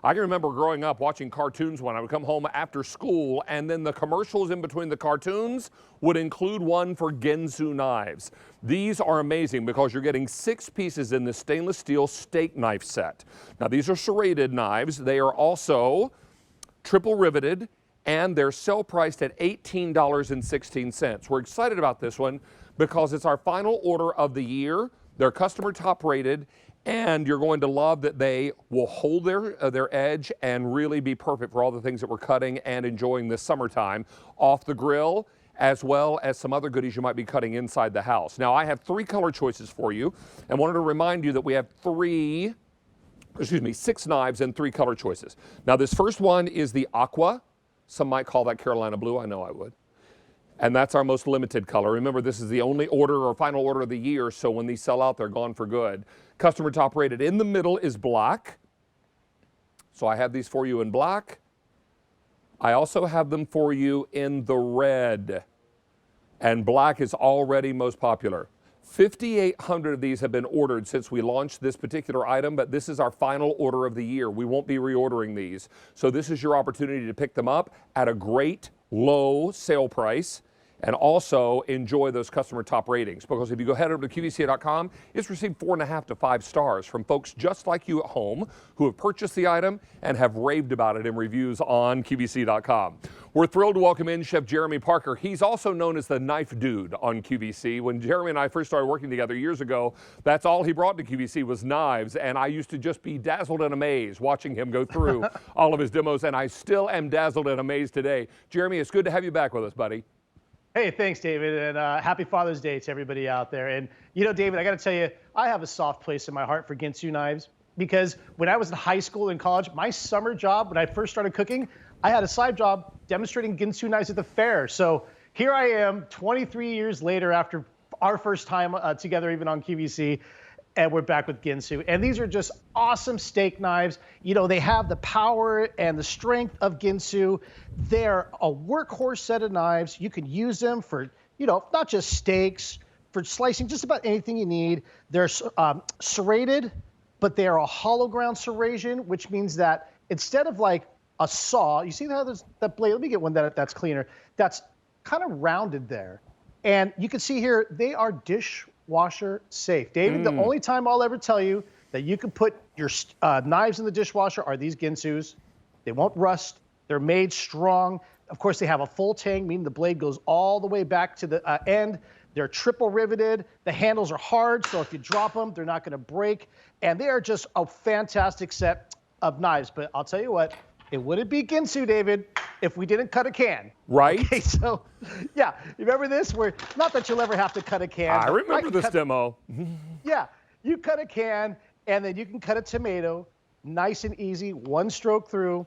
I can remember growing up watching cartoons when I would come home after school, and then the commercials in between the cartoons would include one for Ginsu knives. These are amazing because you're getting 6 pieces in this stainless steel steak knife set. Now, these are serrated knives. They are also triple riveted, and they're sale priced at $18.16. We're excited about this one because it's our final order of the year. They're customer top rated, and you're going to love that they will hold their edge and really be perfect for all the things that we're cutting and enjoying this summertime off the grill, as well as some other goodies you might be cutting inside the house. Now, I have 3 color choices for you, and wanted to remind you that we have 6 knives and 3 color choices. Now, this first one is the aqua. Some might call that Carolina blue. I know I would. And that's our most limited color. Remember, this is the only order or final order of the year, so when these sell out, they're gone for good. Customer top rated. In the middle is black. So I have these for you in black. I also have them for you in the red. And black is already most popular. 5,800 of these have been ordered since we launched this particular item, but this is our final order of the year. We won't be reordering these. So this is your opportunity to pick them up at a great low sale price and also enjoy those customer top ratings. Because if you go head over to QVC.com, it's received 4.5 to 5 stars from folks just like you at home who have purchased the item and have raved about it in reviews on QVC.com. We're thrilled to welcome in Chef Jeremy Parker. He's also known as the Knife Dude on QVC. When Jeremy and I first started working together years ago, that's all he brought to QVC was knives, and I used to just be dazzled and amazed watching him go through all of his demos, and I still am dazzled and amazed today. Jeremy, it's good to have you back with us, buddy. Hey, thanks, David, and happy Father's Day to everybody out there. And, you know, David, I got to tell you, I have a soft place in my heart for Ginsu knives because when I was in high school and college, my summer job, when I first started cooking, I had a side job demonstrating Ginsu knives at the fair. So here I am 23 years later after our first time together, even on QVC, and we're back with Ginsu. And these are just awesome steak knives. You know, they have the power and the strength of Ginsu. They're a workhorse set of knives. You can use them for, you know, not just steaks, for slicing just about anything you need. They're serrated, but they are a hollow ground serration, which means that instead of like a saw, you see how there's that blade? Let me get one that's cleaner. That's kind of rounded there. And you can see here, they are dishwasher safe. David, the only time I'll ever tell you that you can put your knives in the dishwasher are these Ginsus. They won't rust. They're made strong. Of course, they have a full tang, meaning the blade goes all the way back to the end. They're triple riveted. The handles are hard, so if you drop them, they're not going to break. And they are just a fantastic set of knives. But I'll tell you what, it wouldn't be Ginsu, David, if we didn't cut a can. Right? Okay, so, yeah, you remember this? Where not that you'll ever have to cut a can. I remember this demo. Yeah, you cut a can, and then you can cut a tomato, nice and easy, one stroke through.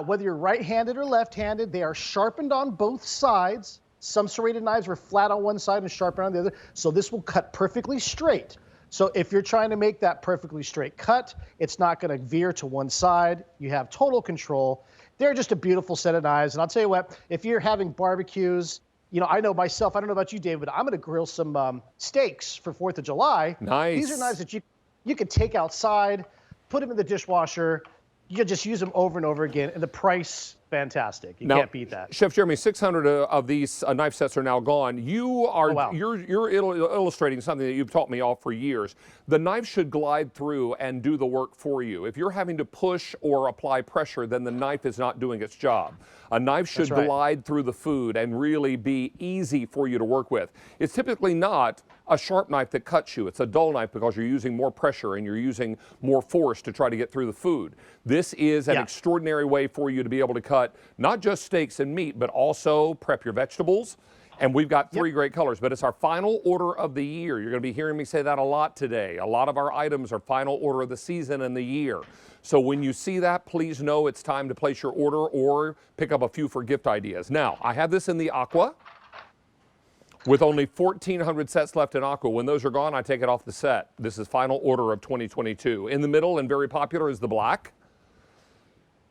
Whether you're right-handed or left-handed, they are sharpened on both sides. Some serrated knives are flat on one side and sharpened on the other, so this will cut perfectly straight. So if you're trying to make that perfectly straight cut, it's not going to veer to one side. You have total control. They're just a beautiful set of knives. And I'll tell you what, if you're having barbecues, you know, I know myself, I don't know about you, David, but I'm going to grill some steaks for 4th of July. Nice. These are knives that you can take outside, put them in the dishwasher. You can just use them over and over again. And the price, fantastic. You can't beat that. Chef Jeremy, 600 of these knife sets are now gone. You are you're illustrating something that you've taught me all for years. The knife should glide through and do the work for you. If you're having to push or apply pressure, then the knife is not doing its job. A knife should glide through the food and really be easy for you to work with. It's typically not a sharp knife that cuts you. It's a dull knife because you're using more pressure and you're using more force to try to get through the food. This is an extraordinary way for you to be able to cut not just steaks and meat, but also prep your vegetables. And we've got 3 great colors, but it's our final order of the year. You're going to be hearing me say that a lot today. A lot of our items are final order of the season and the year. So when you see that, please know it's time to place your order or pick up a few for gift ideas. Now, I have this in the aqua with only 1,400 sets left in aqua. When those are gone, I take it off the set. This is final order of 2022. In the middle and very popular is the black.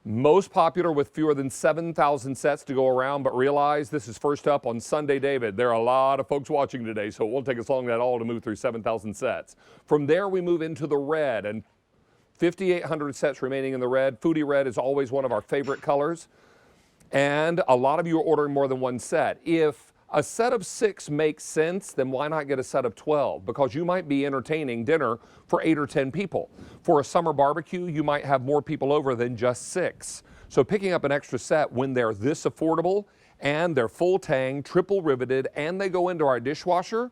Most popular with fewer than 7,000 sets to go around, but realize this is first up on Sunday, David. There are a lot of folks watching today, so it won't take us long at all to move through 7,000 sets. From there, we move into the red, and 5,800 sets remaining in the red. Foodie red is always one of our favorite colors. And a lot of you are ordering more than one set. If a set of 6 makes sense, then why not get a set of 12? Because you might be entertaining dinner for 8 or 10 people. For a summer barbecue, you might have more people over than just 6. So picking up an extra set when they're this affordable and they're full tang, triple riveted, and they go into our dishwasher,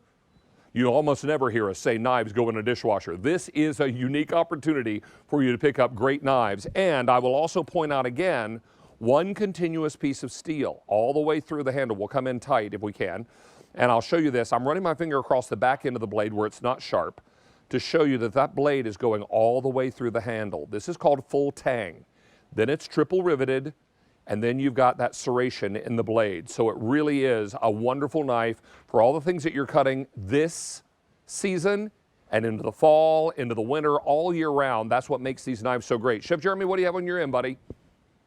you almost never hear us say knives go in a dishwasher. This is a unique opportunity for you to pick up great knives. And I will also point out again, one continuous piece of steel all the way through the handle. Will come in tight if we can. And I'll show you this. I'm running my finger across the back end of the blade where it's not sharp to show you that that blade is going all the way through the handle. This is called full tang. Then it's triple riveted, and then you've got that serration in the blade. So it really is a wonderful knife for all the things that you're cutting this season and into the fall, into the winter, all year round. That's what makes these knives so great. Chef Jeremy, what do you have on your end, buddy?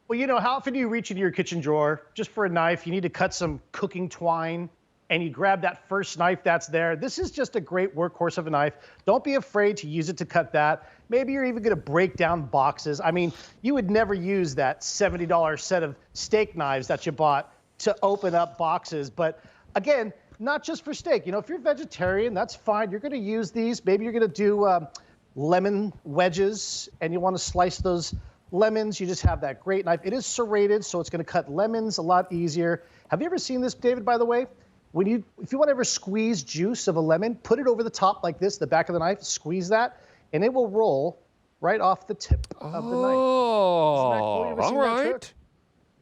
Well, you know, how often do you reach into your kitchen drawer just for a knife? You need to cut some cooking twine, and you grab that first knife that's there. This is just a great workhorse of a knife. Don't be afraid to use it to cut that. Maybe you're even going to break down boxes. I mean, you would never use that $70 set of steak knives that you bought to open up boxes. But again, not just for steak. You know, if you're vegetarian, that's fine. You're going to use these. Maybe you're going to do lemon wedges, and you want to slice those lemons. You just have that great knife. It is serrated, so it's going to cut lemons a lot easier. Have you ever seen this, David, by the way? If you want to ever squeeze juice of a lemon, put it over the top like this, the back of the knife, squeeze that, and it will roll right off the tip of the knife. Oh, all right.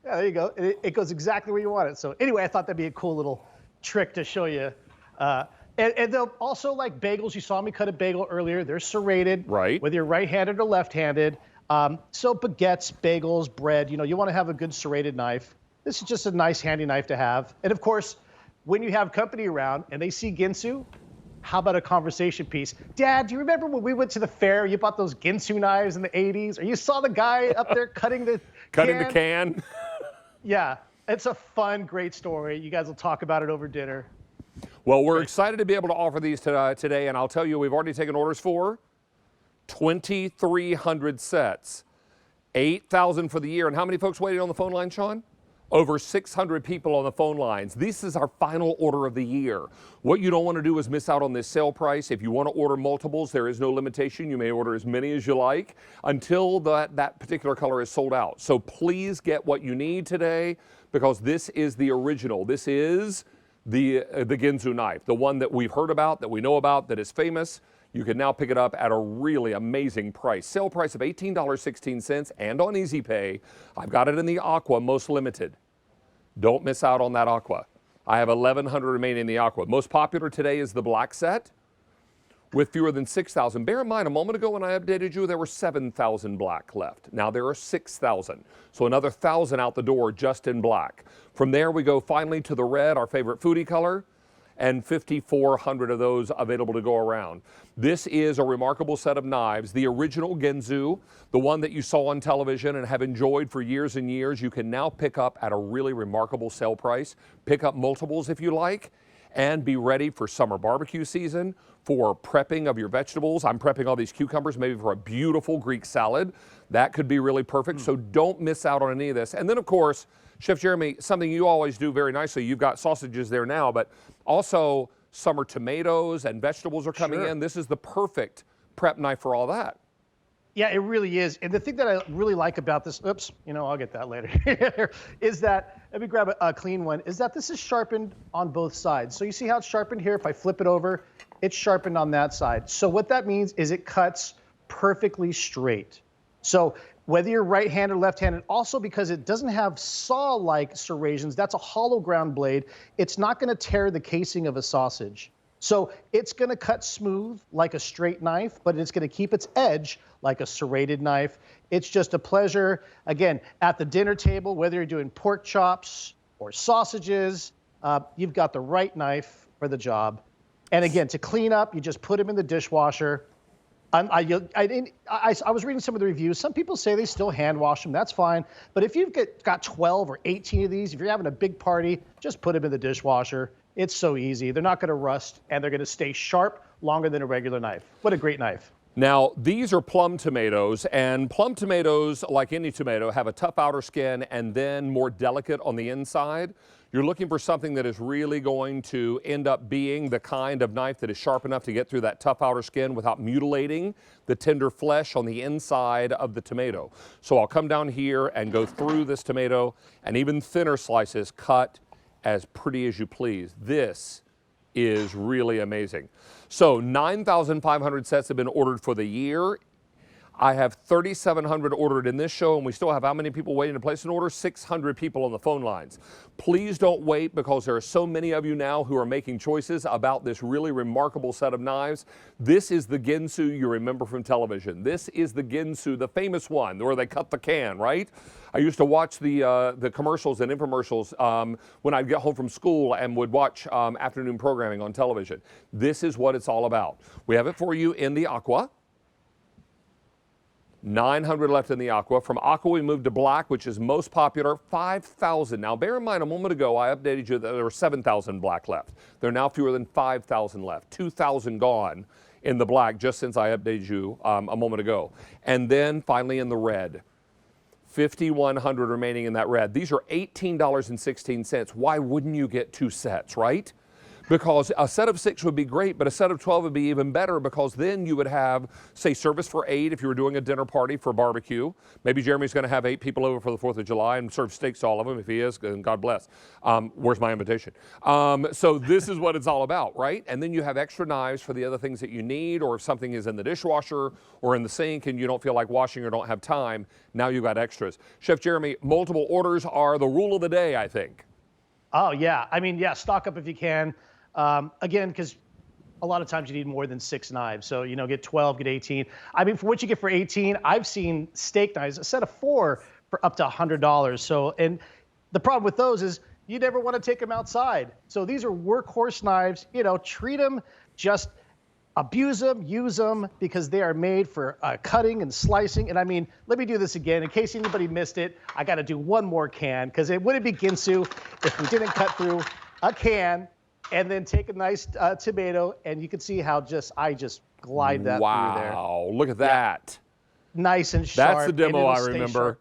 Yeah, there you go. It goes exactly where you want it. So anyway, I thought that'd be a cool little trick to show you. And they'll also, like bagels, you saw me cut a bagel earlier. They're serrated, right, whether you're right-handed or left-handed. So baguettes, bagels, bread, you know, you want to have a good serrated knife. This is just a nice, handy knife to have. And of course, when you have company around and they see Ginsu, how about a conversation piece? Dad, do you remember when we went to the fair, you bought those Ginsu knives in the 80s? Or you saw the guy up there cutting the can? Yeah, it's a fun, great story. You guys will talk about it over dinner. Well, we're excited to be able to offer these today, and I'll tell you, we've already taken orders for 2,300 sets, 8,000 for the year. And how many folks waiting on the phone line, Sean? Over 600 people on the phone lines. This is our final order of the year. What you don't want to do is miss out on this sale price. If you want to order multiples, there is no limitation. You may order as many as you like until that particular color is sold out. So please get what you need today, because this is the original. This is the Ginsu knife, the one that we've heard about, that we know about, that is famous. You can now pick it up at a really amazing price. Sale price of $18.16 and on Easy Pay. I've got it in the Aqua, most limited. Don't miss out on that Aqua. I have 1,100 remaining in the Aqua. Most popular today is the black set with fewer than 6,000. Bear in mind, a moment ago when I updated you, there were 7,000 black left. Now there are 6,000. So another 1,000 out the door just in black. From there we go finally to the red, our favorite foodie color, and 5,400 of those available to go around. This is a remarkable set of knives. The original Ginsu, the one that you saw on television and have enjoyed for years and years, you can now pick up at a really remarkable sale price. Pick up multiples if you like, and be ready for summer barbecue season, for prepping of your vegetables. I'm prepping all these cucumbers maybe for a beautiful Greek salad. That could be really perfect, so don't miss out on any of this. And then, of course, Chef Jeremy, something you always do very nicely, you've got sausages there now, but also summer tomatoes and vegetables are coming in. This is the perfect prep knife for all that. Yeah, it really is. And the thing that I really like about this, I'll get that later, is that, let me grab a clean one, is that this is sharpened on both sides. So you see how it's sharpened here? If I flip it over, it's sharpened on that side. So what that means is it cuts perfectly straight. So whether you're right-handed or left-handed, also because it doesn't have saw-like serrations, that's a hollow ground blade, it's not going to tear the casing of a sausage. So it's going to cut smooth like a straight knife, but it's going to keep its edge like a serrated knife. It's just a pleasure. Again, at the dinner table, whether you're doing pork chops or sausages, you've got the right knife for the job. And again, to clean up, you just put them in the dishwasher. I was reading some of the reviews. Some people say they still hand wash them. That's fine. But if you've got 12 or 18 of these, if you're having a big party, just put them in the dishwasher. It's so easy. They're not going to rust, and they're going to stay sharp longer than a regular knife. What a great knife. Now, these are plum tomatoes, and plum tomatoes, like any tomato, have a tough outer skin and then more delicate on the inside. You're looking for something that is really going to end up being the kind of knife that is sharp enough to get through that tough outer skin without mutilating the tender flesh on the inside of the tomato. So I'll come down here and go through this tomato, and even thinner slices cut as pretty as you please. This is really amazing. So 9,500 sets have been ordered for the year. I have 3,700 ordered in this show, and we still have how many people waiting to place an order? 600 people on the phone lines. Please don't wait, because there are so many of you now who are making choices about this really remarkable set of knives. This is the Ginsu you remember from television. This is the Ginsu, the famous one, where they cut the can, right? I used to watch the commercials and infomercials when I'd get home from school and would watch afternoon programming on television. This is what it's all about. We have it for you in the aqua. 900 left in the aqua. From aqua, we moved to black, which is most popular, 5,000. Now, bear in mind, a moment ago, I updated you that there were 7,000 black left. There are now fewer than 5,000 left. 2,000 gone in the black just since I updated you a moment ago. And then finally in the red. 5,100 remaining in that red. These are $18.16. Why wouldn't you get two sets, right? Because a set of 6 would be great, but a set of 12 would be even better, because then you would have, say, service for 8 if you were doing a dinner party for barbecue. Maybe Jeremy's going to have 8 people over for the 4th of July and serve steaks to all of them. If he is, and God bless. Where's my invitation? So this is what it's all about, right? And then you have extra knives for the other things that you need, or if something is in the dishwasher or in the sink and you don't feel like washing or don't have time, now you've got extras. Chef Jeremy, multiple orders are the rule of the day, I think. Oh, yeah. I mean, yeah, stock up if you can. Again, because a lot of times you need more than 6 knives. So, you know, get 12, get 18. I mean, for what you get for 18, I've seen steak knives, a set of 4 for up to $100. So, and the problem with those is you never want to take them outside. So these are workhorse knives. You know, treat them, just abuse them, use them, because they are made for cutting and slicing. And I mean, let me do this again. In case anybody missed it, I got to do one more can, because it wouldn't be Ginsu if we didn't cut through a can and then take a nice tomato, and you can see how I just glide that through there. Wow, look at that. Yeah. Nice and sharp. That's the demo I remember.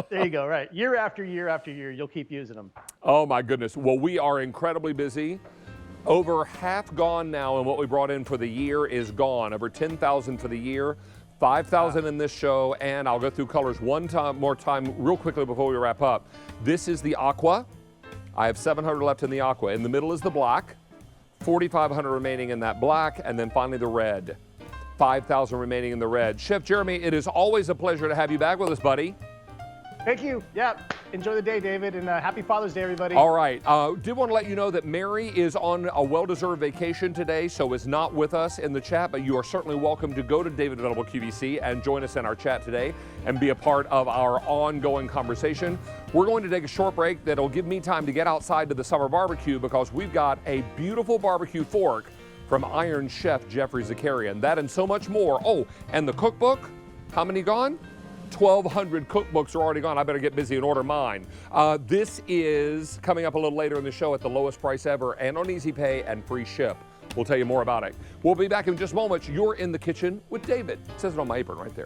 There you go, right. Year after year after year, you'll keep using them. Oh, my goodness. Well, we are incredibly busy. Over half gone now, and what we brought in for the year is gone. Over 10,000 for the year, 5,000 in this show, and I'll go through colors one more time real quickly before we wrap up. This is the aqua. I have 700 left in the aqua. In the middle is the black, 4,500 remaining in that black, and then finally the red. 5,000 remaining in the red. Chef Jeremy, it is always a pleasure to have you back with us, buddy. Thank you. Yeah. Enjoy the day, David, and happy Father's Day, everybody. All right. Did want to let you know that Mary is on a well-deserved vacation today, so is not with us in the chat, but you are certainly welcome to go to David Venable QVC and join us in our chat today and be a part of our ongoing conversation. We're going to take a short break that'll give me time to get outside to the summer barbecue, because we've got a beautiful barbecue fork from Iron Chef Jeffrey Zakarian. That and so much more. Oh, and the cookbook, how many gone? 1,200 cookbooks are already gone. I better get busy and order mine. This is coming up a little later in the show at the lowest price ever, and on easy pay and free ship. We'll tell you more about it. We'll be back in just moments. You're in the kitchen with David. It says it on my apron right there.